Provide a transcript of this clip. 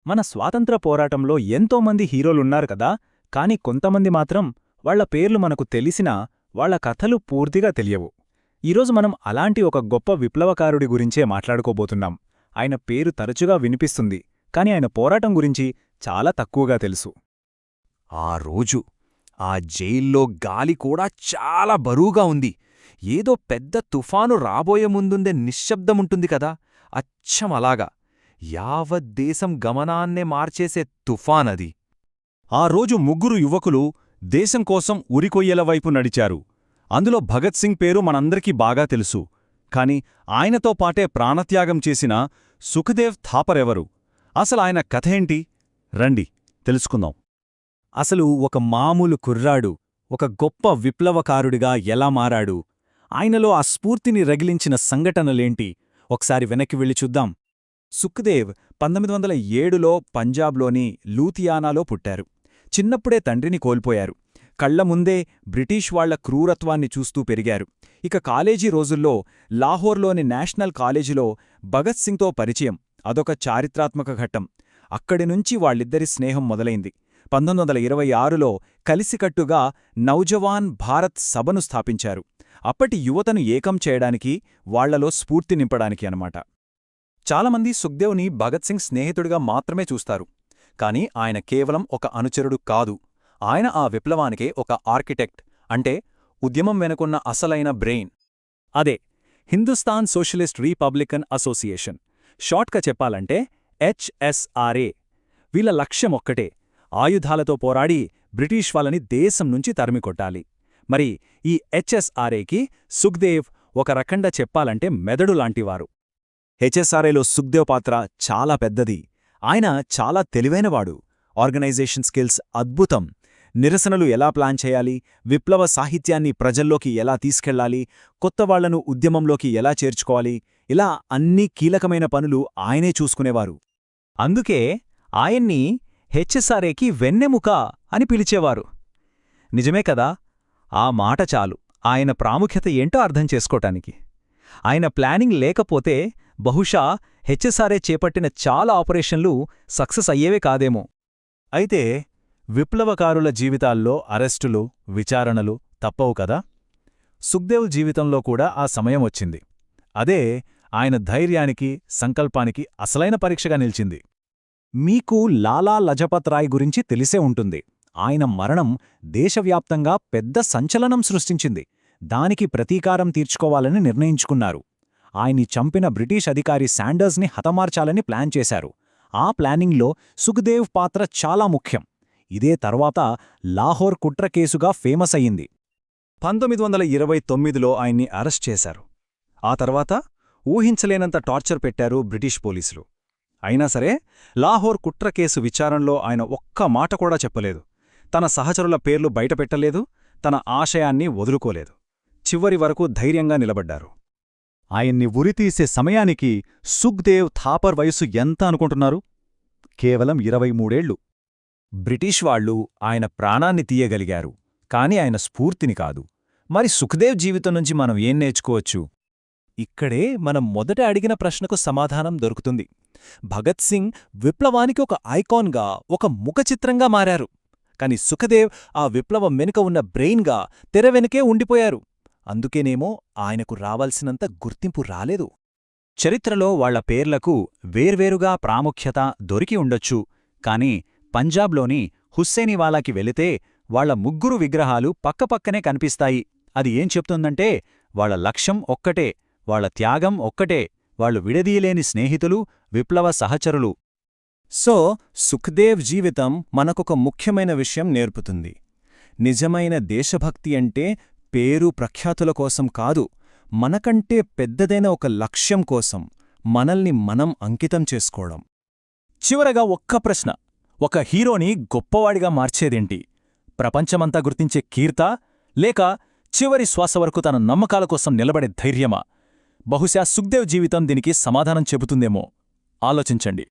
మన స్వాతంత్ర పోరాటంలో ఎంతోమంది హీరోలున్నారు కదా, కాని కొంతమంది మాత్రం వాళ్ల పేర్లు మనకు తెలిసినా వాళ్ల కథలు పూర్తిగా తెలియవు. ఈరోజు మనం అలాంటి ఒక గొప్ప విప్లవకారుడి గురించే మాట్లాడుకోబోతున్నాం. ఆయన పేరు తరచుగా వినిపిస్తుంది, కాని ఆయన పోరాటం గురించి చాలా తక్కువగా తెలుసు. ఆ రోజు ఆ జైల్లో గాలి కూడా చాలా బరువుగా ఉంది. ఏదో పెద్ద తుఫాను రాబోయే ముందుండే నిశ్శబ్దముంటుంది కదా, అచ్చం అలాగా. యావత్ దేశం గమనాన్నే మార్చేసే తుఫానది. ఆ రోజు ముగ్గురు యువకులు దేశం కోసం ఉరికొయ్యల వైపు నడిచారు. అందులో భగత్ సింగ్ పేరు మనందరికీ బాగా తెలుసు. కాని ఆయనతో పాటే ప్రాణత్యాగం చేసిన సుఖదేవ్ థాపర్ ఎవరు? అసలాయన కథేంటి? రండి తెలుసుకుందాం. అసలు ఒక మామూలు కుర్రాడు ఒక గొప్ప విప్లవకారుడిగా ఎలా మారాడు? ఆయనలో ఆ స్ఫూర్తిని రగిలించిన సంఘటనలేంటి? ఒకసారి వెనక్కి వెళ్ళి చూద్దాం. సుఖ్దేవ్ 1907లో పంజాబ్లోని లూథియానాలో పుట్టారు. చిన్నప్పుడే తండ్రిని కోల్పోయారు. కళ్లముందే బ్రిటిష్ వాళ్ల క్రూరత్వాన్ని చూస్తూ పెరిగారు. ఇక కాలేజీ రోజుల్లో లాహోర్లోని నేషనల్ కాలేజీలో భగత్ సింగ్తో పరిచయం. అదొక చారిత్రాత్మక ఘట్టం. అక్కడినుంచి వాళ్ళిద్దరి స్నేహం మొదలైంది. 1926లో కలిసికట్టుగా నౌజవాన్ భారత్ సభను స్థాపించారు. అప్పటి యువతను ఏకం చేయడానికి, వాళ్లలో స్ఫూర్తి నింపడానికి అన్నమాట. చాలామంది సుఖ్దేవ్ని భగత్ సింగ్ స్నేహితుడిగా మాత్రమే చూస్తారు. కాని ఆయన కేవలం ఒక అనుచరుడు కాదు. ఆయన ఆ విప్లవానికే ఒక ఆర్కిటెక్ట్, అంటే ఉద్యమం వెనుకున్న అసలైన బ్రెయిన్. అదే హిందుస్థాన్ సోషలిస్ట్ రిపబ్లికన్ అసోసియేషన్, షార్ట్గా చెప్పాలంటే HSRA. వీళ్ల లక్ష్యమొక్కటే, ఆయుధాలతో పోరాడి బ్రిటిష్ వాళ్ళని దేశం నుంచి తరిమికొట్టాలి. మరి ఈ HSRAకి సుఖ్దేవ్ ఒక రకంగా చెప్పాలంటే మెదడు లాంటివారు. HSRAలో సుఖ్దేవ్ పాత్ర చాలా పెద్దది. ఆయన చాలా తెలివైనవాడు. ఆర్గనైజేషన్ స్కిల్స్ అద్భుతం. నిరసనలు ఎలా ప్లాన్ చేయాలి, విప్లవ సాహిత్యాన్ని ప్రజల్లోకి ఎలా తీసుకెళ్లాలి, కొత్తవాళ్లను ఉద్యమంలోకి ఎలా చేర్చుకోవాలి, ఇలా అన్ని కీలకమైన పనులు ఆయనే చూసుకునేవారు. అందుకే ఆయన్ని HSRAకి వెన్నెముక అని పిలిచేవారు. నిజమే కదా? ఆ మాట చాలు ఆయన ప్రాముఖ్యత ఏంటో అర్థం చేసుకోటానికి. ఆయన ప్లానింగ్ లేకపోతే బహుశా HSRA చేపట్టిన చాలా ఆపరేషన్లు సక్సెస్ అయ్యేవే కాదేమో. అయితే విప్లవకారుల జీవితాల్లో అరెస్టులు, విచారణలు తప్పవు కదా? సుఖ్దేవ్ జీవితంలో కూడా ఆ సమయం వచ్చింది. అదే ఆయన ధైర్యానికి, సంకల్పానికి అసలైన పరీక్షగా నిలిచింది. మీకు లాలా లజపత్ రాయ్ గురించి తెలిసే ఉంటుంది. ఆయన మరణం దేశవ్యాప్తంగా పెద్ద సంచలనం సృష్టించింది. దానికి ప్రతీకారం తీర్చుకోవాలని నిర్ణయించుకున్నారు. ఆయన్ని చంపిన బ్రిటిష్ అధికారి శాండర్స్ని హతమార్చాలని ప్లాన్ చేశారు. ఆ ప్లానింగ్లో సుఖ్దేవ్ పాత్ర చాలా ముఖ్యం. ఇదే తర్వాత లాహోర్ కుట్ర కేసుగా ఫేమస్ అయ్యింది. 1929లో ఆయన్ని అరెస్ట్ చేశారు. ఆ తర్వాత ఊహించలేనంత టార్చర్ పెట్టారు బ్రిటిష్ పోలీసులు. అయినా సరే లాహోర్ కుట్ర కేసు విచారణలో ఆయన ఒక్క మాట కూడా చెప్పలేదు. తన సహచరుల పేర్లు బయటపెట్టలేదు. తన ఆశయాన్ని వదులుకోలేదు. చివరి వరకు ధైర్యంగా నిలబడ్డారు. ఆయన్ని ఉరితీసే సమయానికి సుఖ్దేవ్ థాపర్ వయసు ఎంత అనుకుంటున్నారు? కేవలం 23 ఏళ్లు. బ్రిటిష్ వాళ్లు ఆయన ప్రాణాన్ని తీయగలిగారు, కాని ఆయన స్ఫూర్తిని కాదు. మరి సుఖ్దేవ్ జీవితం నుంచి మనం ఏం నేర్చుకోవచ్చు? ఇక్కడే మనం మొదట అడిగిన ప్రశ్నకు సమాధానం దొరుకుతుంది. భగత్ సింగ్ విప్లవానికి ఒక ఐకాన్గా, ఒక ముఖచిత్రంగా మారారు. కాని సుఖదేవ్ ఆ విప్లవం వెనుక ఉన్న బ్రెయిన్గా, తెర వెనుకే ఉండిపోయారు. అందుకేనేమో ఆయనకు రావాల్సినంత గుర్తింపు రాలేదు. చరిత్రలో వాళ్ల పేర్లకు వేర్వేరుగా ప్రాముఖ్యత దొరికి ఉండొచ్చు. కాని పంజాబ్లోని హుస్సేనివాలాకి వెళితే వాళ్ల ముగ్గురు విగ్రహాలు పక్కపక్కనే కనిపిస్తాయి. అది ఏం చెప్తుందంటే వాళ్ల లక్ష్యం ఒక్కటే, వాళ్ల త్యాగం ఒక్కటే, వాళ్లు విడదీయలేని స్నేహితులు, విప్లవ సహచరులు. సో సుఖ్దేవ్ జీవితం మనకొక ముఖ్యమైన విషయం నేర్పుతుంది. నిజమైన దేశభక్తి అంటే పేరు ప్రఖ్యాతుల కోసం కాదు, మనకంటే పెద్దదైన ఒక లక్ష్యం కోసం మనల్ని మనం అంకితం చేసుకోవడం. చివరగా ఒక్క ప్రశ్న: ఒక హీరోని గొప్పవాడిగా మార్చేదేంటి? ప్రపంచమంతా గుర్తించే కీర్తా, లేక చివరి శ్వాస వరకు తన నమ్మకాల కోసం నిలబడే ధైర్యమా? బహుశా సుఖ్దేవ్ జీవితం దీనికి సమాధానం చెబుతుందేమో. ఆలోచించండి.